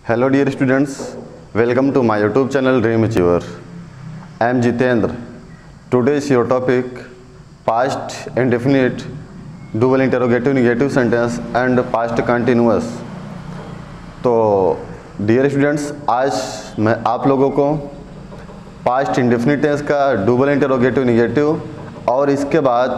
Hello dear students, welcome to my YouTube channel Dream Achiever. I am Jitendra. Today is your topic past indefinite, double interrogative negative sentence and past continuous. तो dear students, आज मैं आप लोगों को past indefinite tense का double interrogative negative और इसके बाद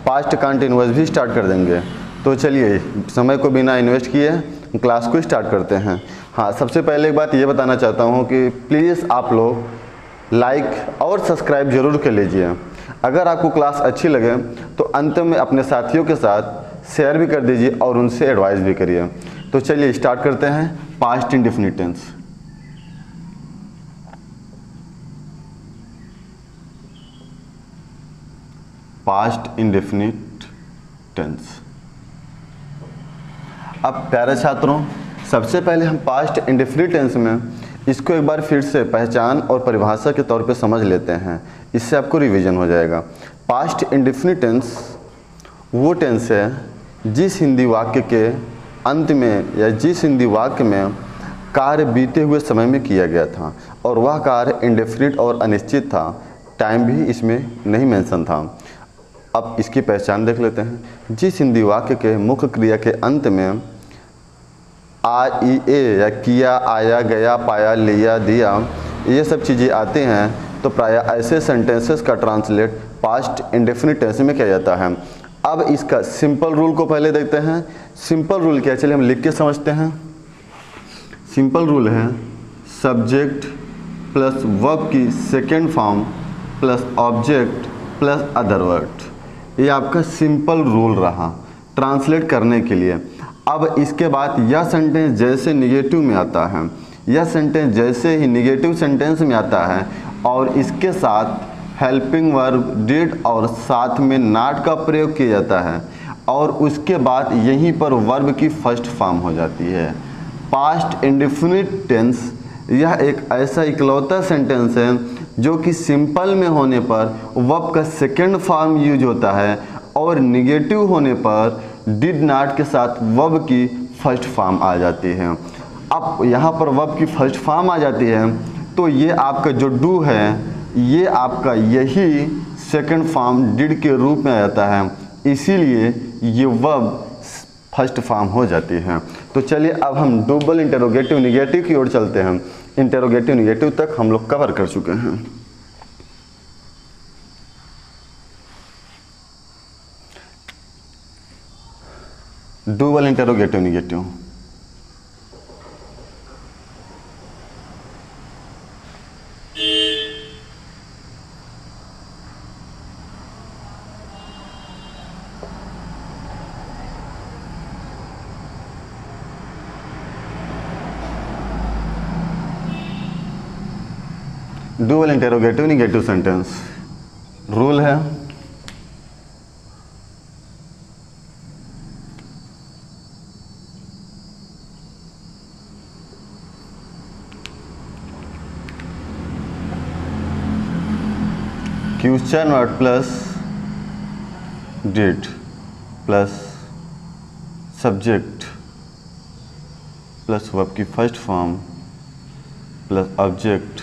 पास्ट कंटिन्यूअस भी स्टार्ट कर देंगे। तो चलिए समय को बिना इन्वेस्ट किए क्लास को स्टार्ट करते हैं। हाँ, सबसे पहले एक बात ये बताना चाहता हूँ कि प्लीज़ आप लोग लाइक और सब्सक्राइब जरूर कर लीजिए। अगर आपको क्लास अच्छी लगे तो अंत में अपने साथियों के साथ शेयर भी कर दीजिए और उनसे एडवाइस भी करिए। तो चलिए स्टार्ट करते हैं past indefinite tense. Past indefinite tense. अब प्यारे छात्रों, सबसे पहले हम पास्ट इंडेफिनिट टेंस में इसको एक बार फिर से पहचान और परिभाषा के तौर पे समझ लेते हैं, इससे आपको रिवीजन हो जाएगा। पास्ट इंडेफिनिट टेंस वो टेंस है जिस हिंदी वाक्य के अंत में या जिस हिंदी वाक्य में कार्य बीते हुए समय में किया गया था और वह कार्य इंडेफिनिट और अनिश्चित था, टाइम भी इसमें नहीं मेंशन था। अब इसकी पहचान देख लेते हैं। जिस हिंदी वाक्य के मुख्य क्रिया के अंत में आ, ई, ए या किया, आया, गया, पाया, लिया, दिया ये सब चीज़ें आती हैं तो प्रायः ऐसे सेंटेंसेस का ट्रांसलेट पास्ट इंडेफिनिट टेंस में किया जाता है। अब इसका सिंपल रूल को पहले देखते हैं। सिंपल रूल क्या, चलिए हम लिख के समझते हैं। सिंपल रूल है सब्जेक्ट प्लस वर्ब की second form plus object plus other word. ये आपका सिंपल रूल रहा ट्रांसलेट करने के लिए। अब इसके बाद यह सेंटेंस जैसे निगेटिव में आता है, यह सेंटेंस जैसे ही निगेटिव सेंटेंस में आता है और इसके साथ हेल्पिंग वर्ब डिड और साथ में नॉट का प्रयोग किया जाता है और उसके बाद यहीं पर वर्ब की फर्स्ट फॉर्म हो जाती है। पास्ट इंडेफिनिट टेंस यह एक ऐसा इकलौता सेंटेंस है जो कि सिंपल में होने पर वर्ब का सेकेंड फॉर्म यूज होता है और निगेटिव होने पर डिड नॉट के साथ वर्ब की फर्स्ट फॉर्म आ जाती है। अब यहाँ पर वर्ब की फर्स्ट फॉर्म आ जाती है तो ये आपका जो डू है ये आपका यही सेकंड फॉर्म डिड के रूप में आ जाता है, इसीलिए ये वर्ब फर्स्ट फॉर्म हो जाती है। तो चलिए अब हम डबल इंटरोगेटिव नेगेटिव की ओर चलते हैं। इंटरोगेटिव नेगेटिव तक हम लोग कवर कर चुके हैं। Double interrogative negative. Dual interrogative negative sentence rule है question word plus did plus subject plus verb की first form plus object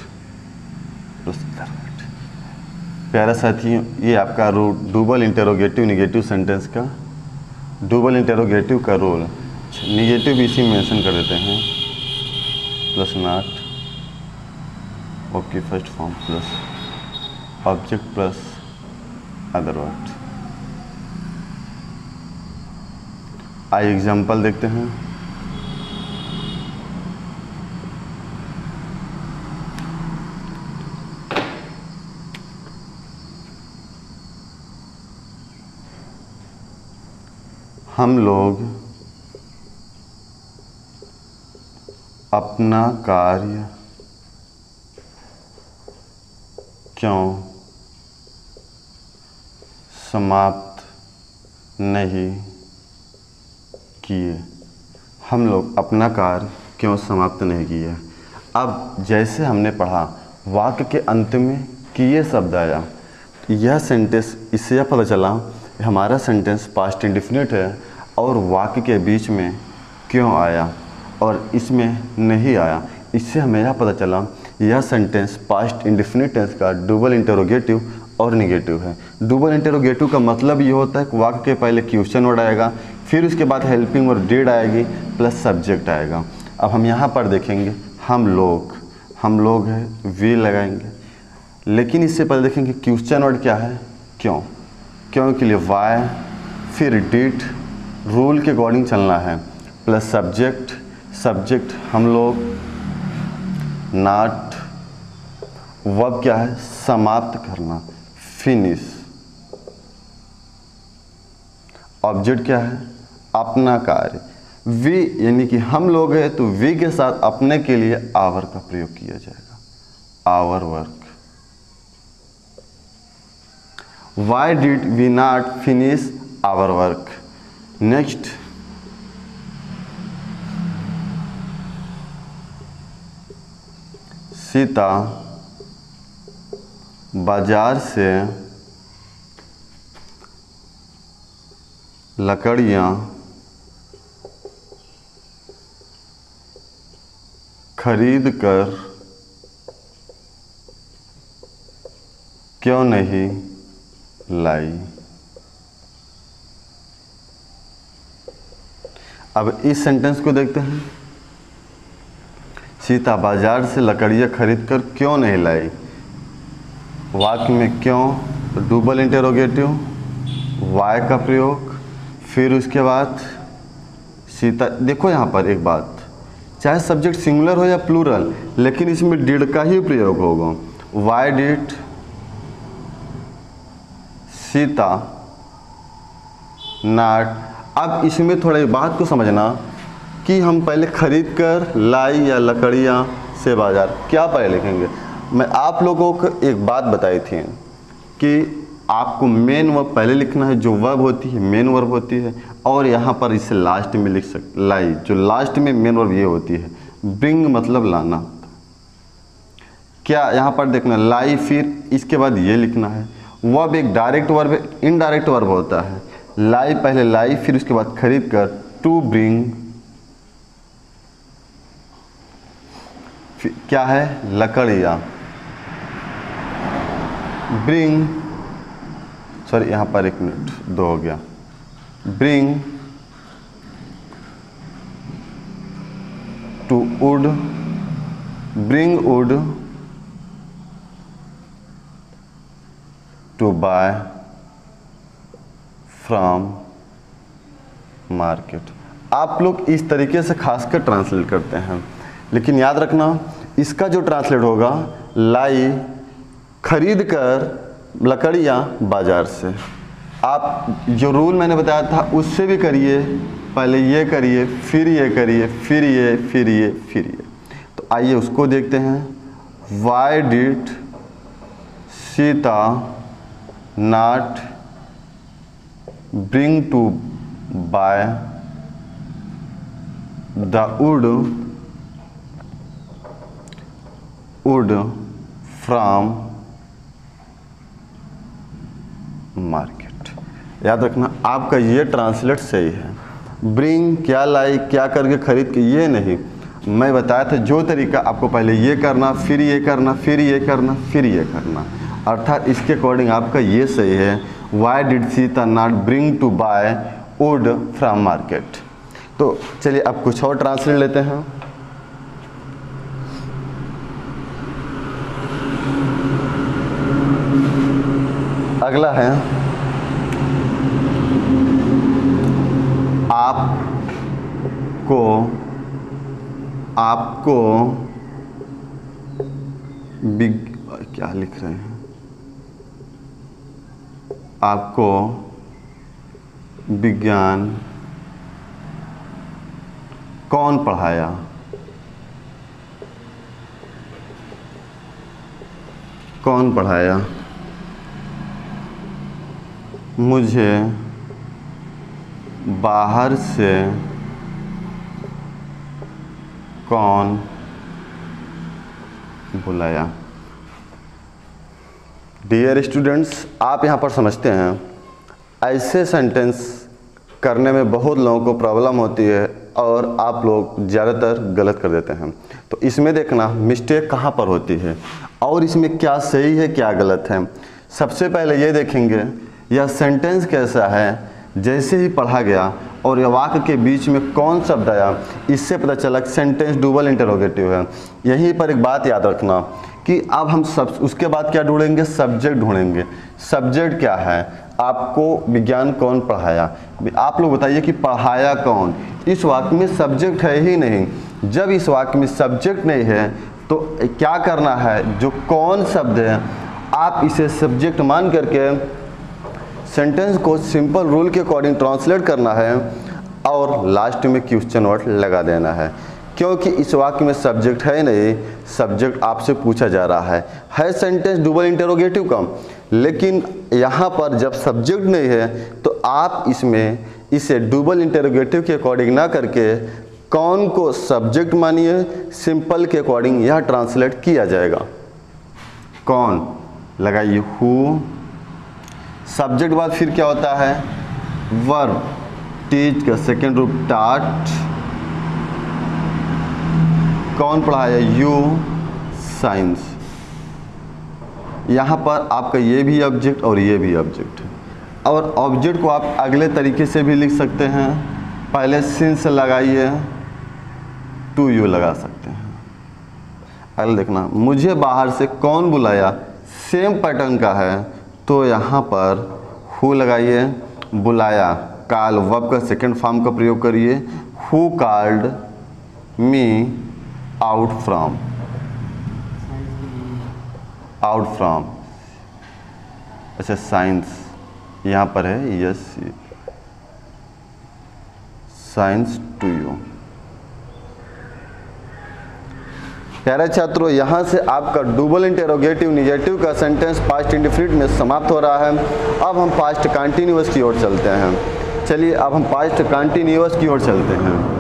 plus other word. प्यारा साथियों, ये आपका rule double interrogative negative sentence का डबल इंटरोगेटिव का रूल। नेगेटिव इसी में मेंशन कर देते हैं प्लस नॉट वर्ब की first form plus object plus other word. आइए एग्जाम्पल देखते हैं। हम लोग अपना कार्य क्यों समाप्त नहीं किए। हम लोग अपना कार्य क्यों समाप्त नहीं किए। अब जैसे हमने पढ़ा वाक्य के अंत में किए शब्द आया, यह सेंटेंस इससे यह पता चला हमारा सेंटेंस पास्ट इंडेफिनिट है और वाक्य के बीच में क्यों आया। और इसमें नहीं आया। इससे हमें यह पता चला यह सेंटेंस पास्ट इंडेफिनिट टेंस का डबल इंटरोगेटिव और निगेटिव है। डबल इंटरोगेटिव का मतलब ये होता है कि वाक्य के पहले क्वेश्चन वर्ड आएगा, फिर उसके बाद हेल्पिंग वर्ब डिड आएगी प्लस सब्जेक्ट आएगा। अब हम यहाँ पर देखेंगे हम लोग है वी लगाएंगे, लेकिन इससे पहले देखेंगे क्वेश्चन वर्ड क्या है, क्यों के लिए वाई, फिर डिड, रूल के अकॉर्डिंग चलना है, प्लस सब्जेक्ट हम लोग, नॉट, वर्ब क्या है समाप्त करना, फिनिश, ऑब्जेक्ट क्या है अपना कार्य, वी यानी कि हम लोग हैं तो वी के साथ अपने के लिए आवर का प्रयोग किया जाएगा, our work. Why did we not finish our work. Next, Sita बाजार से लकड़ियाँ खरीद कर क्यों नहीं लाई। अब इस सेंटेंस को देखते हैं, सीता बाजार से लकड़ियाँ खरीद कर क्यों नहीं लाई। वाक्य में क्यों तो डबल इंटरोगेटिव, वाई का प्रयोग, फिर उसके बाद सीता। देखो यहाँ पर एक बात, चाहे सब्जेक्ट सिंगुलर हो या प्लूरल, लेकिन इसमें डिड का ही प्रयोग होगा। Y did Sita not. अब इसमें थोड़ा एक बात को समझना कि हम पहले खरीद कर लाई या लकड़ियाँ से बाजार, क्या पहले लिखेंगे। मैं आप लोगों को एक बात बताई थी कि आपको मेन वर्ब पहले लिखना है, जो वर्ब होती है मेन वर्ब होती है, और यहाँ पर इसे लास्ट में लिख सकते, लाई जो लास्ट में मेन वर्ब ये होती है। ब्रिंग मतलब लाना, क्या यहाँ पर देखना लाई, फिर इसके बाद ये लिखना है। वर्ब एक डायरेक्ट वर्ब है, इनडायरेक्ट वर्ब होता है। लाई पहले लाई, फिर उसके बाद खरीद कर, टू ब्रिंग क्या है लकड़ियाँ, ब्रिंग, सॉरी यहाँ पर 1 मिनट 2 हो गया, bring to wood, bring wood to buy from market. आप लोग इस तरीके से खासकर ट्रांसलेट करते हैं, लेकिन याद रखना इसका जो ट्रांसलेट होगा लाई खरीद कर लकड़ियाँ बाजार से। आप जो रूल मैंने बताया था उससे भी करिए, पहले ये करिए, फिर ये करिए, फिर ये, फिर ये, फिर ये। तो आइए उसको देखते हैं। Why did Sita not bring to buy the wood from market. याद रखना आपका ये ट्रांसलेट सही है। ब्रिंग क्या लाई, क्या करके खरीद के, ये नहीं। मैं बताया था जो तरीका, आपको पहले ये करना, फिर ये करना, फिर ये करना, फिर ये करना, अर्थात इसके अकॉर्डिंग आपका ये सही है। Why did Sita not bring to buy wood from market. तो चलिए अब कुछ और ट्रांसलेट लेते हैं। अगला है आपको क्या लिख रहे हैं, आपको विज्ञान कौन पढ़ाया। कौन पढ़ाया, मुझे बाहर से कौन बुलाया। डियर स्टूडेंट्स, आप यहाँ पर समझते हैं ऐसे सेंटेंस करने में बहुत लोगों को प्रॉब्लम होती है, और आप लोग ज़्यादातर गलत कर देते हैं। तो इसमें देखना मिस्टेक कहाँ पर होती है और इसमें क्या सही है क्या गलत है। सबसे पहले ये देखेंगे यह सेंटेंस कैसा है, जैसे ही पढ़ा गया और यह वाक्य के बीच में कौन शब्द आया, इससे पता चला कि सेंटेंस डबल इंटरोगेटिव है। यहीं पर एक बात याद रखना कि अब हम उसके बाद क्या ढूंढेंगे, सब्जेक्ट ढूंढेंगे। सब्जेक्ट क्या है, आपको विज्ञान कौन पढ़ाया, आप लोग बताइए कि पढ़ाया कौन। इस वाक्य में सब्जेक्ट है ही नहीं। जब इस वाक्य में सब्जेक्ट नहीं है तो क्या करना है, जो कौन शब्द है आप इसे सब्जेक्ट मान करके सेंटेंस को सिंपल रूल के अकॉर्डिंग ट्रांसलेट करना है और लास्ट में क्वेश्चन वर्ड लगा देना है। क्योंकि इस वाक्य में सब्जेक्ट है नहीं, सब्जेक्ट आपसे पूछा जा रहा है सेंटेंस डबल इंटरोगेटिव का, लेकिन यहाँ पर जब सब्जेक्ट नहीं है तो आप इसमें इसे डबल इंटरोगेटिव के अकॉर्डिंग ना करके कौन को सब्जेक्ट मानिए, सिंपल के अकॉर्डिंग यह ट्रांसलेट किया जाएगा। कौन लगाइए, हु, सब्जेक्ट बाद फिर क्या होता है, वर्ब, टीच का सेकेंड रूप टाट, कौन पढ़ाया, यू, साइंस। यहाँ पर आपका ये भी ऑब्जेक्ट और ये भी ऑब्जेक्ट है। और ऑब्जेक्ट को आप अगले तरीके से भी लिख सकते हैं, पहले सिंस लगाइए, टू यू लगा सकते हैं। अगले देखना, मुझे बाहर से कौन बुलाया, सेम पैटर्न का है तो यहाँ पर हु लगाइए, बुलाया, कॉल वर्ब का सेकंड फॉर्म का प्रयोग करिए, who called me out from, out from. अच्छा साइंस यहाँ पर है, यस, साइंस टू यू। प्यारे छात्रों, यहाँ से आपका डबल इंटरोगेटिव निगेटिव का सेंटेंस पास्ट इंडेफिनिट में समाप्त हो रहा है। अब हम पास्ट कंटिन्यूअस की ओर चलते हैं। चलिए अब हम पास्ट कंटिन्यूअस की ओर चलते हैं।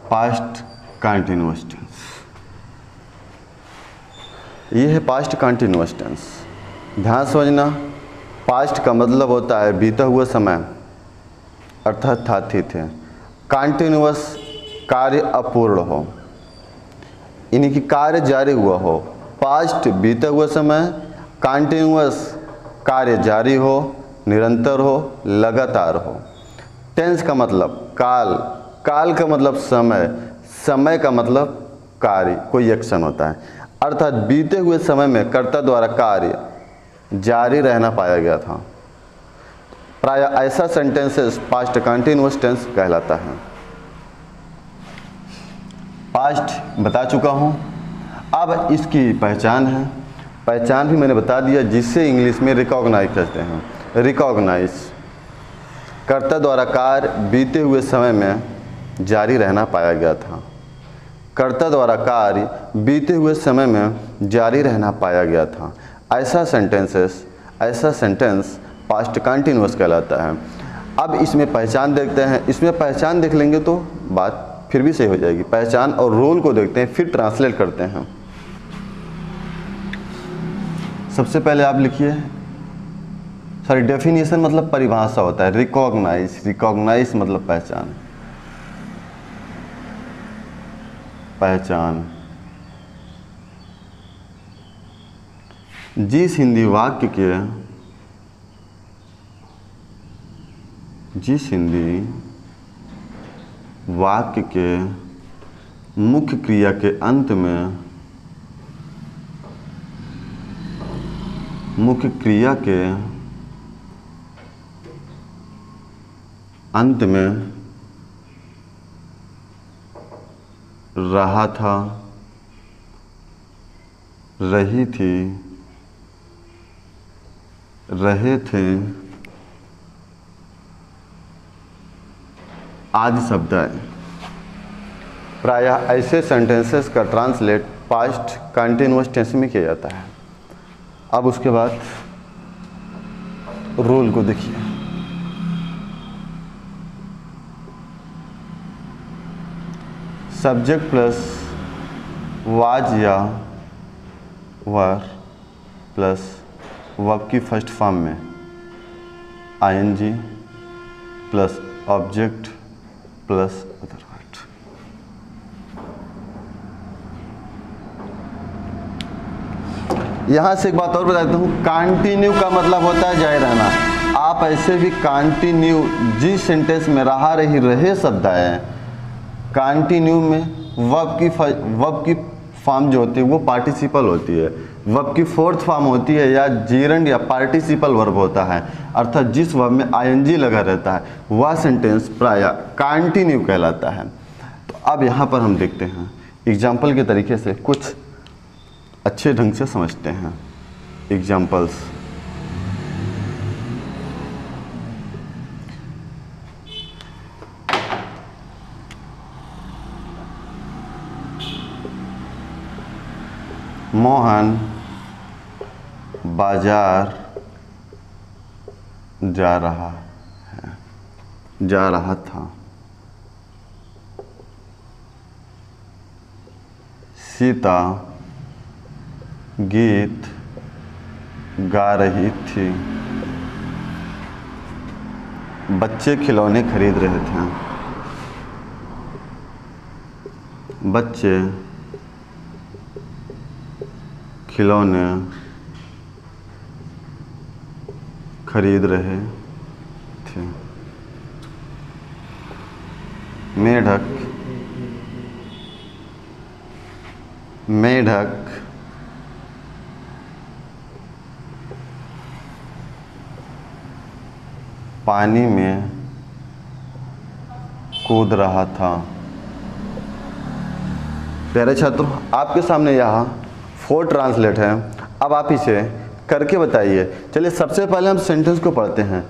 पास्ट कंटिन्यूअस टेंस, ये है पास्ट कंटिन्यूअस टेंस। ध्यान समझना, पास्ट का मतलब होता है बीता हुआ समय अर्थात स्थाथित है। कंटिन्यूअस कार्य अपूर्ण हो, यानी कि कार्य जारी हुआ हो। पास्ट बीता हुआ समय, कंटिन्यूअस कार्य जारी हो, निरंतर हो, लगातार हो। टेंस का मतलब काल, काल का मतलब समय, समय का मतलब कार्य, कोई एक्शन होता है। अर्थात बीते हुए समय में कर्ता द्वारा कार्य जारी रहना पाया गया था। प्राय ऐसा सेंटेंसेस पास्ट कंटिन्यूअस टेंस कहलाता है। पास्ट बता चुका हूँ, अब इसकी पहचान है। पहचान भी मैंने बता दिया, जिससे इंग्लिश में रिकॉग्नाइज कहते हैं। रिकॉग्नाइज, कर्ता द्वारा कार्य बीते हुए समय में जारी रहना पाया गया था। कर्ता द्वारा कार्य बीते हुए समय में जारी रहना पाया गया था। ऐसा सेंटेंस पास्ट कंटिन्यूअस कहलाता है। अब इसमें पहचान देखते हैं। इसमें पहचान देख लेंगे तो बात फिर भी सही हो जाएगी। पहचान और रोल को देखते हैं, फिर ट्रांसलेट करते हैं। सबसे पहले आप लिखिए, सॉरी, डेफिनेशन मतलब परिभाषा होता है। रिकॉग्नाइज, रिकॉग्नाइज मतलब पहचान, पहचान। जिस हिंदी वाक्य के मुख्य क्रिया के अंत में, मुख्य क्रिया के अंत में रहा था, रही थी, रहे थे आदि शब्द है। प्रायः ऐसे सेंटेंसेस का ट्रांसलेट पास्ट कंटिन्यूअस टेंस में किया जाता है। अब उसके बाद रूल को देखिए, सब्जेक्ट प्लस वाज या वर प्लस वर्ब की फर्स्ट फॉर्म में ING plus object plus other word. यहाँ से एक बात और बताता हूँ, कंटिन्यू का मतलब होता है जारी रहना। आप ऐसे भी कंटिन्यू जिस सेंटेंस में रहा रही रहे शब्द आए, कंटिन्यू में वर्ब की फॉर्म जो होती है वो पार्टिसिपल होती है, वर्ब की फोर्थ फॉर्म होती है या जीरंड या पार्टिसिपल वर्ब होता है, अर्थात जिस वर्ब में आईएनजी लगा रहता है वह सेंटेंस प्रायः कंटिन्यू कहलाता है। तो अब यहाँ पर हम देखते हैं एग्जाम्पल के तरीके से कुछ अच्छे ढंग से समझते हैं। एग्जाम्पल्स, मोहन बाजार जा रहा था। सीता गीत गा रही थी। बच्चे खिलौने खरीद रहे थे। बच्चे खिलौने खरीद रहे थे। मेढक पानी में कूद रहा था। प्यारे छात्रों, आपके सामने यहाँ 4 ट्रांसलेट है। अब आप इसे करके बताइए। चलिए सबसे पहले हम सेंटेंस को पढ़ते हैं।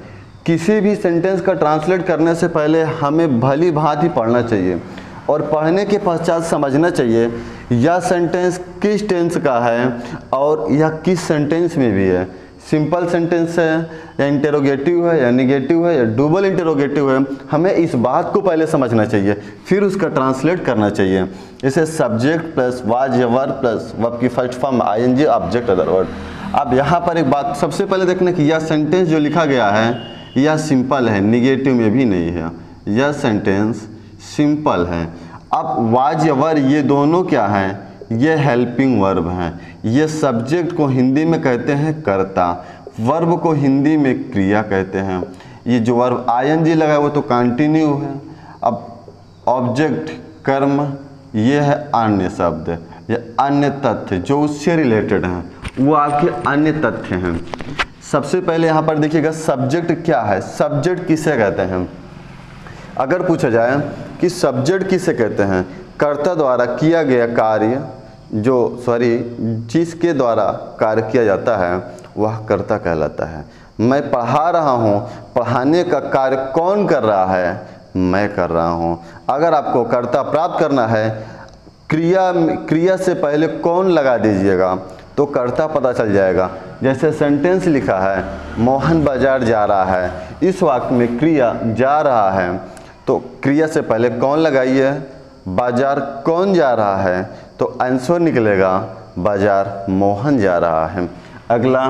किसी भी सेंटेंस का ट्रांसलेट करने से पहले हमें भली भांति पढ़ना चाहिए और पढ़ने के पश्चात समझना चाहिए यह सेंटेंस किस टेंस का है और यह किस सेंटेंस में भी है। सिंपल सेंटेंस है या इंटेरोगेटिव है या निगेटिव है या डबल इंटेरोगेटिव है, हमें इस बात को पहले समझना चाहिए, फिर उसका ट्रांसलेट करना चाहिए। इसे सब्जेक्ट प्लस वाज या वर्ब प्लस वर्ब की first form ING object other word. अब यहाँ पर एक बात सबसे पहले देखना कि यह सेंटेंस जो लिखा गया है यह सिंपल है, निगेटिव में भी नहीं है। यह सेंटेंस सिंपल है। अब वाज या वर्ब ये दोनों क्या हैं? ये हेल्पिंग वर्ब हैं। ये सब्जेक्ट को हिंदी में कहते हैं कर्ता, वर्ब को हिंदी में क्रिया कहते हैं। ये जो वर्ब आईएनजी लगा है वो तो कंटिन्यू है। अब ऑब्जेक्ट कर्म, ये है अन्य शब्द, ये अन्य तथ्य जो उससे रिलेटेड हैं, वो आपके अन्य तथ्य हैं। सबसे पहले यहाँ पर देखिएगा सब्जेक्ट क्या है, सब्जेक्ट किसे कहते हैं। अगर पूछा जाए कि सब्जेक्ट किसे कहते हैं, कर्ता द्वारा किया गया कार्य जिसके द्वारा कार्य किया जाता है वह कर्ता कहलाता है। मैं पढ़ा रहा हूँ, पढ़ाने का कार्य कौन कर रहा है? मैं कर रहा हूँ। अगर आपको कर्ता प्राप्त करना है, क्रिया से पहले कौन लगा दीजिएगा तो कर्ता पता चल जाएगा। जैसे सेंटेंस लिखा है मोहन बाजार जा रहा है, इस वाक्य में क्रिया जा रहा है तो क्रिया से पहले कौन लगाइए? बाजार कौन जा रहा है? तो आंसर निकलेगा बाजार मोहन जा रहा है। अगला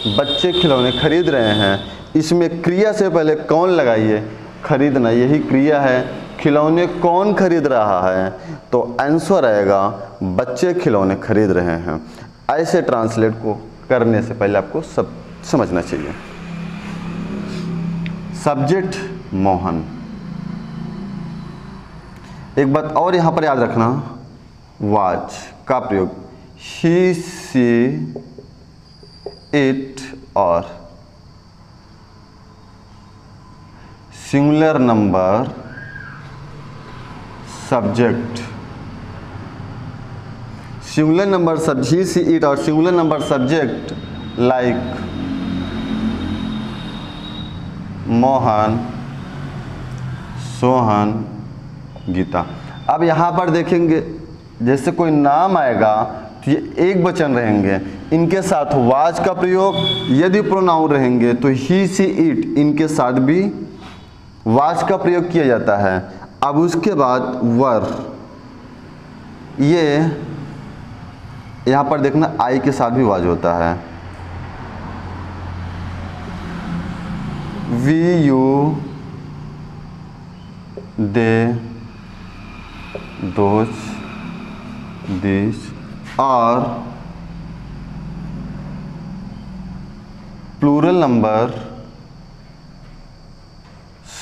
बच्चे खिलौने खरीद रहे हैं, इसमें क्रिया से पहले कौन लगाइए? खरीदना, यही क्रिया है। खिलौने कौन खरीद रहा है? तो आंसर आएगा बच्चे खिलौने खरीद रहे हैं। ऐसे ट्रांसलेट को करने से पहले आपको सब समझना चाहिए। सब्जेक्ट मोहन। एक बात और यहाँ पर याद रखना, वाज का प्रयोग ही, सी, इट और singular number subject, singular number he, she, it और singular number subject like Mohan, Sohan, Geeta. अब यहाँ पर देखेंगे जैसे कोई नाम आएगा तो ये एक वचन रहेंगे। इनके साथ वाज का प्रयोग, यदि प्रोनाउन रहेंगे तो ही सी इट, इनके साथ भी वाज का प्रयोग किया जाता है। अब उसके बाद वर, ये यहाँ पर देखना आई के साथ भी वाज होता है। We you they those this और प्लूरल नंबर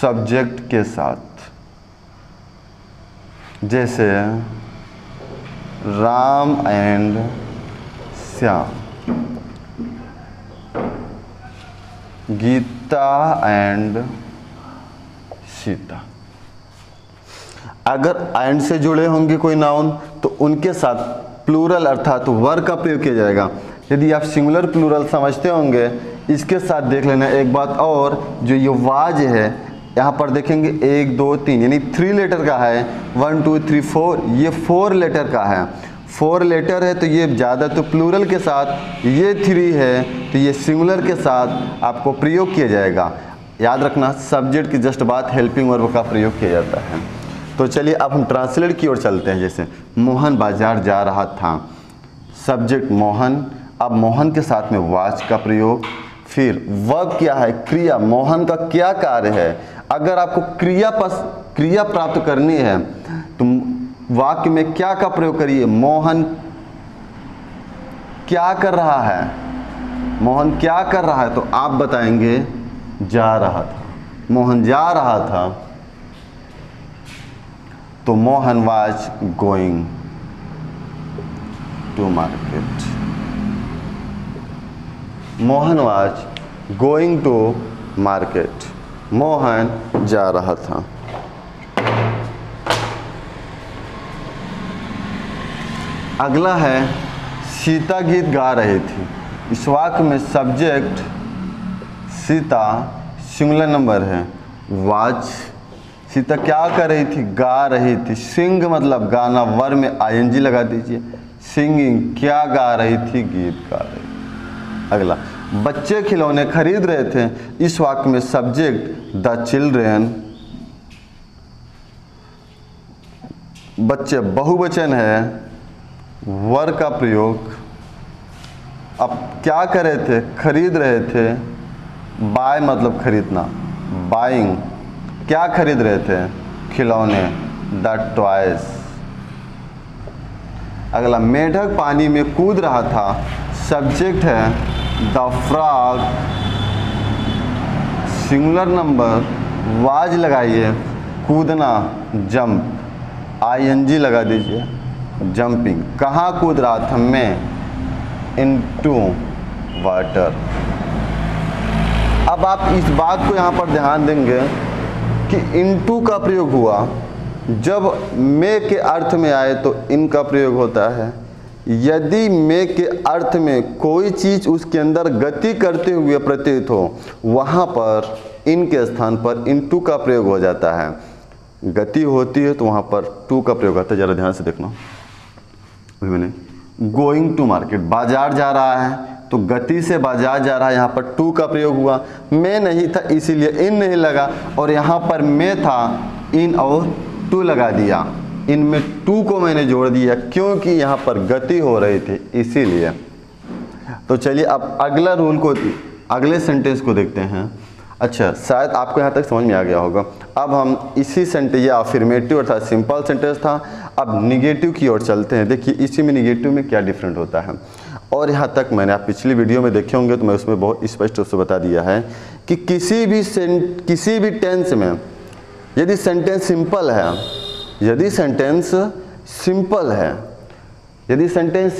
सब्जेक्ट के साथ, जैसे राम एंड श्याम, गीता एंड सीता। अगर एंड से जुड़े होंगे कोई नाउन तो उनके साथ प्लूरल अर्थात वर का प्रयोग किया जाएगा। यदि आप सिंगुलर प्लूरल समझते होंगे, इसके साथ देख लेना एक बात और, जो ये वाज है यहाँ पर देखेंगे 1 2 3 यानी 3 लेटर का है, 1 2 3 4, ये 4 लेटर का है। 4 लेटर है तो ये ज़्यादा तो प्लूरल के साथ, ये 3 है तो ये सिंगुलर के साथ आपको प्रयोग किया जाएगा। याद रखना सब्जेक्ट की जस्ट बात हेल्पिंग वर्ब का प्रयोग किया जाता है। तो चलिए अब हम ट्रांसलेट की ओर चलते हैं। जैसे मोहन बाजार जा रहा था, सब्जेक्ट मोहन, अब मोहन के साथ में वाज का प्रयोग। फिर वर्ब क्या है, क्रिया, मोहन का क्या कार्य है। अगर आपको क्रिया प्राप्त करनी है तो वाक्य में क्या का प्रयोग करिए, मोहन क्या कर रहा है, मोहन क्या कर रहा है, तो आप बताएंगे जा रहा था। मोहन जा रहा था तो Mohan was going to market. Mohan was going to market, Mohan जा रहा था। अगला है सीता गीत गा रही थी। इस वाक्य में सब्जेक्ट सीता सिंगुलर नंबर है, वाज, सीता क्या कर रही थी, गा रही थी। सिंग मतलब गाना, वर में आईएनजी लगा दीजिए। सिंगिंग क्या गा रही थी, गीत गा रही थी। अगला बच्चे खिलौने खरीद रहे थे। इस वाक्य में सब्जेक्ट द चिल्ड्रेन, बच्चे बहुवचन है, वर का प्रयोग। अब क्या कर रहे थे, खरीद रहे थे। बाय मतलब खरीदना, बाइंग, क्या खरीद रहे थे, खिलौने, द टॉयज। अगला मेढक पानी में कूद रहा था, सब्जेक्ट है the frog, singular number, was लगाइए, कूदना जंप, आईएनजी लगा दीजिए, जंपिंग। कहाँ कूद रहा था, मैं, इनटू वाटर। अब आप इस बात को यहाँ पर ध्यान देंगे कि इनटू का प्रयोग हुआ, जब मैं के अर्थ में आए तो इन का प्रयोग होता है। यदि मैं के अर्थ में कोई चीज़ उसके अंदर गति करते हुए प्रतीत हो, वहाँ पर इन के स्थान पर इनटू का प्रयोग हो जाता है। गति होती है तो वहाँ पर टू का प्रयोग होता है। ज़रा ध्यान से देखना, अभी मैंने गोइंग टू मार्केट, बाजार जा रहा है तो गति से बाजार जा रहा है, यहाँ पर टू का प्रयोग हुआ। मैं नहीं था इसीलिए इन नहीं लगा, और यहाँ पर मैं था, इन और टू लगा दिया। इनमें टू को मैंने जोड़ दिया क्योंकि यहाँ पर गति हो रही थी इसीलिए। तो चलिए अब अगला रूल को, अगले सेंटेंस को देखते हैं। अच्छा, शायद आपको यहाँ तक समझ में आ गया होगा। अब हम इसी सेंटेंस, या अफर्मेटिव अर्थात सिंपल सेंटेंस था, अब निगेटिव की ओर चलते हैं। देखिए इसी में निगेटिव में क्या डिफरेंट होता है। और यहाँ तक मैंने आप पिछली वीडियो में देखे होंगे तो मैं उसमें बहुत स्पष्ट रूप से बता दिया है कि किसी भी टेंस में यदि सेंटेंस सिंपल है, यदि सेंटेंस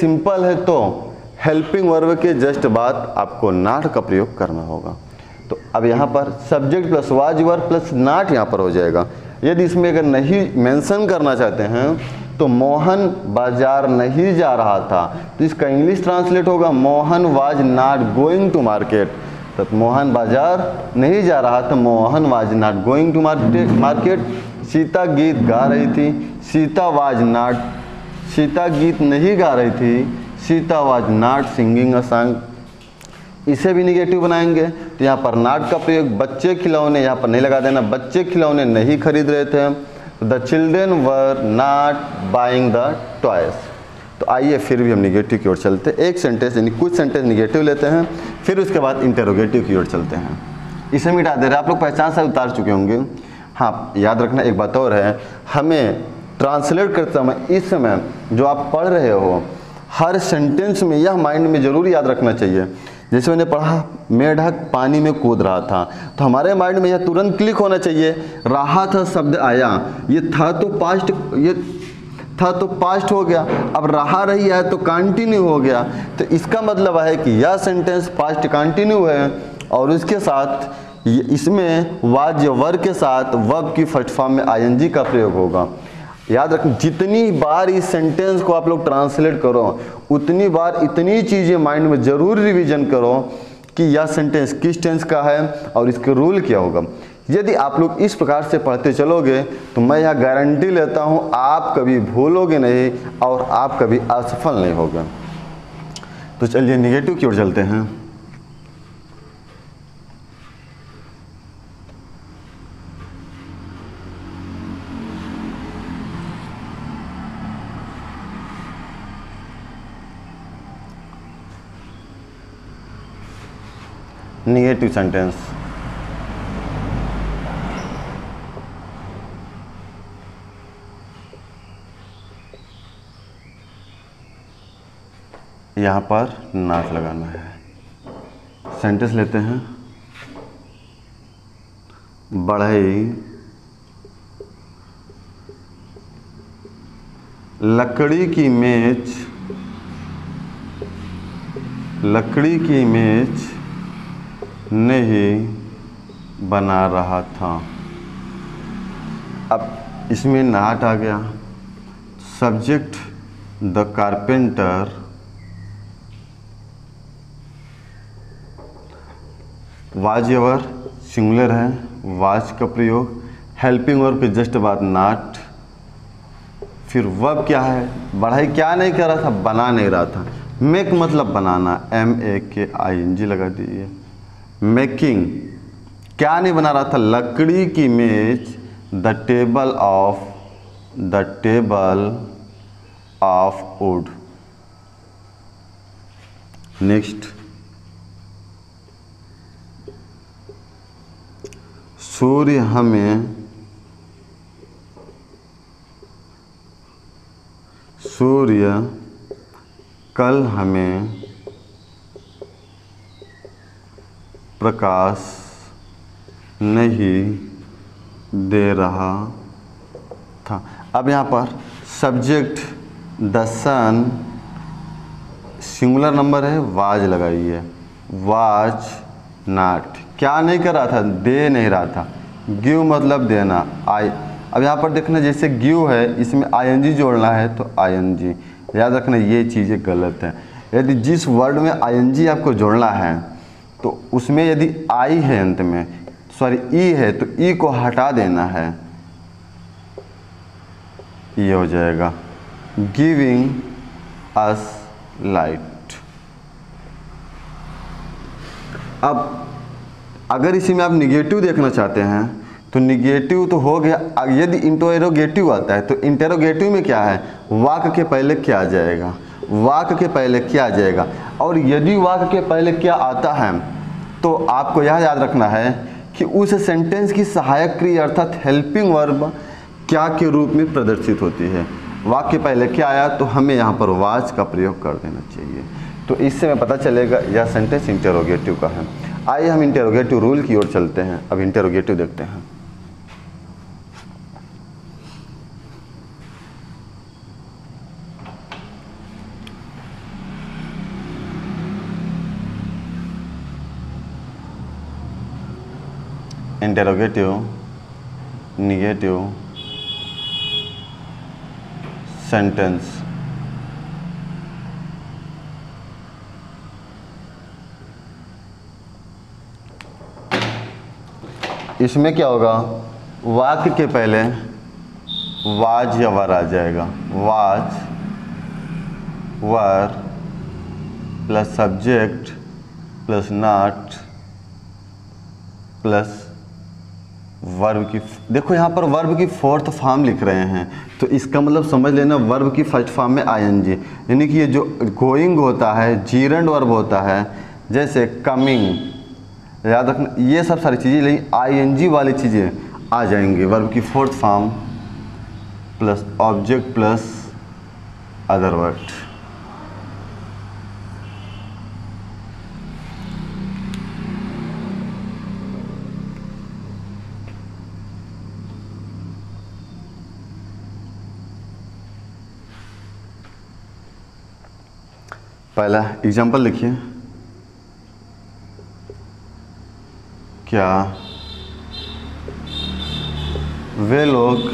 सिंपल है तो हेल्पिंग वर्ब के जस्ट बाद आपको नॉट का प्रयोग करना होगा। तो अब यहाँ पर subject plus was verb plus not यहाँ पर हो जाएगा। यदि इसमें अगर नहीं मेंशन करना चाहते हैं तो मोहन बाजार नहीं जा रहा था, तो इसका इंग्लिश ट्रांसलेट होगा Mohan was not going to market. तो मोहन बाजार नहीं जा रहा था, Mohan was not going to market. Sita गीत गा रही थी, सीता वाज नॉट, सीता गीत नहीं गा रही थी, Sita was not singing a song, इसे भी निगेटिव बनाएंगे तो यहाँ पर नॉट का प्रयोग बच्चे खिलौने यहाँ पर नहीं लगा देना, बच्चे खिलौने नहीं खरीद रहे थे, the children were not buying the toys. तो आइए फिर भी हम निगेटिव की ओर चलते, एक सेंटेंस यानी कुछ सेंटेंस निगेटिव लेते हैं, फिर उसके बाद इंटेरोगेटिव की ओर चलते हैं। इसे मिटा दे रहे हैं, आप लोग पहचान से उतार चुके होंगे। हाँ, याद रखना एक बात और है, हमें ट्रांसलेट करते समय इस समय जो आप पढ़ रहे हो हर सेंटेंस में यह माइंड में ज़रूर याद रखना चाहिए। जैसे मैंने पढ़ा मेढक पानी में कूद रहा था, तो हमारे माइंड में यह तुरंत क्लिक होना चाहिए, रहा था शब्द आया, ये था तो पास्ट, ये था तो पास्ट हो गया, अब रहा रही है तो कंटिन्यू हो गया। तो इसका मतलब है कि यह सेंटेंस पास्ट कंटिन्यू है और उसके साथ इसमें वाज या वर के साथ वर्ब की फर्स्ट फॉर्म में आईएनजी का प्रयोग होगा। याद रखें, जितनी बार इस सेंटेंस को आप लोग ट्रांसलेट करो उतनी बार इतनी चीज़ें माइंड में ज़रूर रिवीजन करो कि यह सेंटेंस किस टेंस का है और इसके रूल क्या होगा। यदि आप लोग इस प्रकार से पढ़ते चलोगे तो मैं यह गारंटी लेता हूँ आप कभी भूलोगे नहीं और आप कभी असफल नहीं होगे। तो चलिए निगेटिव की ओर चलते हैं। निगेटिव सेंटेंस, यहाँ पर नॉट लगाना है। सेंटेंस लेते हैं, बढ़ई लकड़ी की मेज, लकड़ी की मेज नहीं बना रहा था। अब इसमें नॉट आ गया, subject the carpenter, was ever singular है, वाज का प्रयोग, हेल्पिंग वर्ब के जस्ट बाद नॉट, फिर वर्ब क्या है, बढ़ाई क्या नहीं कर रहा था, बना नहीं रहा था। मेक मतलब बनाना, MAKING लगा दीजिए। मेकिंग क्या नहीं बना रहा था, लकड़ी की मेज, the table of wood. Next, सूर्य कल हमें प्रकाश नहीं दे रहा था। अब यहाँ पर subject the son singular number है, वाज लगाइए, वाज नॉट क्या नहीं कर रहा था, दे नहीं रहा था। गिव मतलब देना, आई। अब यहाँ पर देखना जैसे गिव है इसमें ING जोड़ना है तो ING, याद रखना ये चीज़ें गलत है। यदि जिस वर्ड में ING आपको जोड़ना है तो उसमें यदि आई है अंत में, सॉरी ई है तो ई को हटा देना है, ये हो जाएगा गिविंग अस लाइट। अब अगर इसी में आप निगेटिव देखना चाहते हैं तो निगेटिव तो हो गया। यदि इंटेरोगेटिव आता है तो इंटेरोगेटिव में क्या है, वाक्य के पहले क्या आ जाएगा, वाक्य के पहले क्या आ जाएगा। और यदि वाक्य के पहले क्या आता है तो आपको यह याद रखना है कि उस सेंटेंस की सहायक क्रिया अर्थात हेल्पिंग वर्ब क्या के रूप में प्रदर्शित होती है। वाक्य पहले क्या आया तो हमें यहाँ पर वाज का प्रयोग कर देना चाहिए। तो इससे हमें पता चलेगा यह सेंटेंस इंटेरोगेटिव का है। आइए हम इंटेरोगेटिव रूल की ओर चलते हैं। अब इंटेरोगेटिव देखते हैं। Interrogative, negative sentence. इसमें क्या होगा, वाक्य के पहले वाज या वर आ जाएगा, was were plus subject plus not plus verb की, देखो यहाँ पर वर्ब की फोर्थ फॉर्म लिख रहे हैं, तो इसका मतलब समझ लेना वर्ब की फर्स्ट फॉर्म में आईएनजी, यानी कि ये जो गोइंग होता है जीरंड वर्ब होता है, जैसे कमिंग, याद रखना ये सब सारी चीज़ें, लेकिन आईएनजी वाली चीज़ें आ जाएंगी वर्ब की fourth form plus object plus other word. पहला एग्जाम्पल लिखिए, क्या वे लोग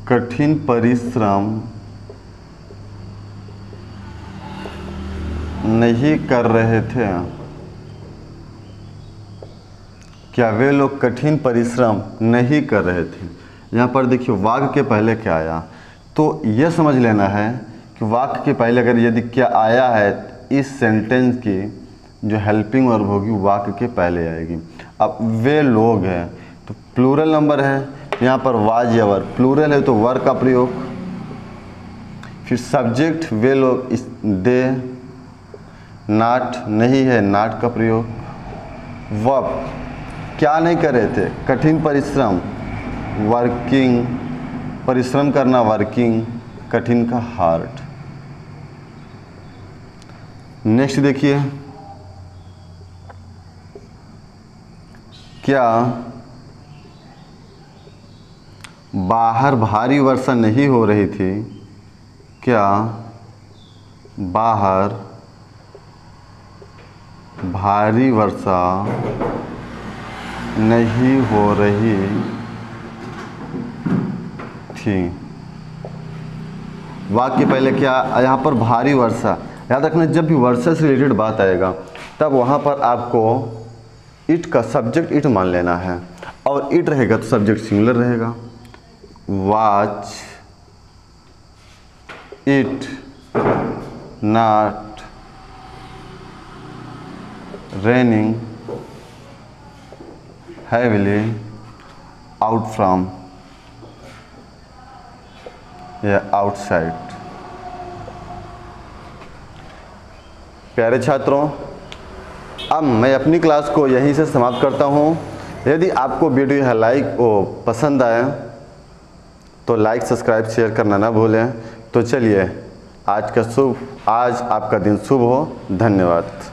कठिन परिश्रम नहीं कर रहे थे? क्या वे लोग कठिन परिश्रम नहीं कर रहे थे? यहाँ पर देखिए वाक्य के पहले क्या आया, तो यह समझ लेना है कि वाक्य के पहले अगर यदि क्या आया है, इस सेंटेंस की जो हेल्पिंग वर्ब होगी वाक्य के पहले आएगी। अब वे लोग हैं तो प्लूरल नंबर है, यहाँ पर वाज या वर, प्लूरल है तो वर का प्रयोग, फिर सब्जेक्ट वे लोग इस दे, नाट नहीं है नाट का प्रयोग, वर्ब क्या नहीं कर रहे थे, कठिन परिश्रम वर्किंग, परिश्रम करना वर्किंग, कठिन का हार्ड। नेक्स्ट देखिए, क्या बाहर भारी वर्षा नहीं हो रही थी? क्या बाहर भारी वर्षा नहीं हो रही थी? वाक्य पहले क्या, यहाँ पर भारी वर्षा, याद रखना जब भी वर्षा से रिलेटेड बात आएगा तब वहाँ पर आपको इट का सब्जेक्ट इट मान लेना है, और इट रहेगा तो सब्जेक्ट सिंगुलर रहेगा। Watch it not raining heavily out from या आउटसाइड। प्यारे छात्रों, अब मैं अपनी क्लास को यहीं से समाप्त करता हूँ। यदि आपको वीडियो लाइक पसंद आए तो लाइक सब्सक्राइब शेयर करना ना भूलें। तो चलिए आज आपका दिन शुभ हो। धन्यवाद।